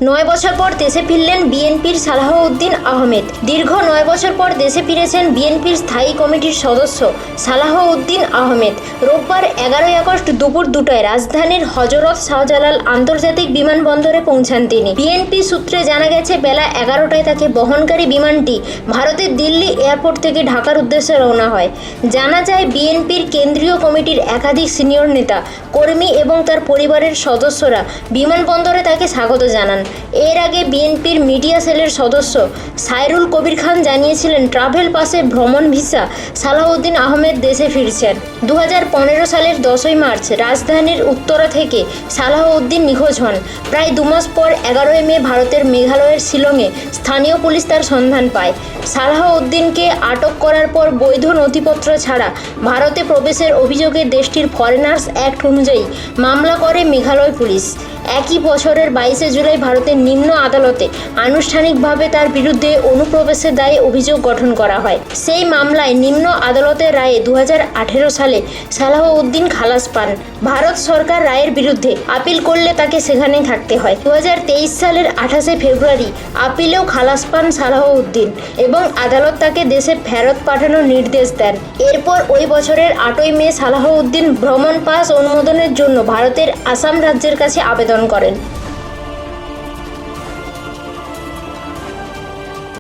9 বছর পর দেশে ফিরলেন বিএনপির সালাহউদ্দিন আহমেদ। দীর্ঘ 9 বছর পর দেশে ফিরেছেন বিএনপির স্থায়ী কমিটির সদস্য সালাহউদ্দিন আহমেদ। রোববার 11 আগস্ট দুপুর 2টায় রাজধানীর হযরত শাহজালাল আন্তর্জাতিক বিমানবন্দরে পৌঁছান তিনি। বিএনপি সূত্রে জানা গেছে, বেলা 11টায় তাকে বহনকারী বিমানটি ভারতের দিল্লি এয়ারপোর্ট থেকে ঢাকার উদ্দেশ্যে রওনা হয়। জানা যায়, বিএনপির কেন্দ্রীয় কমিটির একাধিক সিনিয়র নেতা, কর্মী এবং তার পরিবারের সদস্যরা বিমানবন্দরে তাকে স্বাগত জানান। এর আগে বিএনপির মিডিয়া সেলের সদস্য সাইরুল কবির খান জানিয়েছিলেন, ট্রাভেল পাসে ভ্রমণ ভিসা সালাহউদ্দিন আহমেদ দেশে ফিরছেন। 2015 সালের 10ই মার্চ রাজধানীর উত্তরা থেকে সালাহউদ্দিন নিখোঁজ হন। প্রায় 2 মাস পর 11ই মে ভারতের মেঘালয়ের শিলংয়ে স্থানীয় পুলিশ তার সন্ধান পায়। সালাহউদ্দিনকে আটক করার পর বৈধ নথিপত্র ছাড়া ভারতে প্রবেশের অভিযোগে দেশটির ফরেনার্স অ্যাক্ট অনুযায়ী মামলা করে মেঘালয় পুলিশ। একই বছরের 22শে জুলাই ভারতের নিম্ন আদালতে আনুষ্ঠানিকভাবে তার বিরুদ্ধে অনুপ্রবেশের দায়ে অভিযোগ গঠন করা হয়। সেই মামলায় নিম্ন আদালতের রায়ে 2018 সালে সালাহউদ্দিন খালাস পান। ভারত সরকার রায়ের বিরুদ্ধে আপিল করলে তাকে সেখানেই থাকতে হয়। 2023 সালের 28শে ফেব্রুয়ারি আপিলেও খালাস পান সালাহউদ্দিন এবং আদালত তাকে দেশে ফেরত পাঠানোর নির্দেশ দেন। এরপর ওই বছরের 8ই মে সালাহউদ্দিন ভ্রমণ পাস অনুমোদনের জন্য ভারতের আসাম রাজ্যের কাছে আবেদন করেন।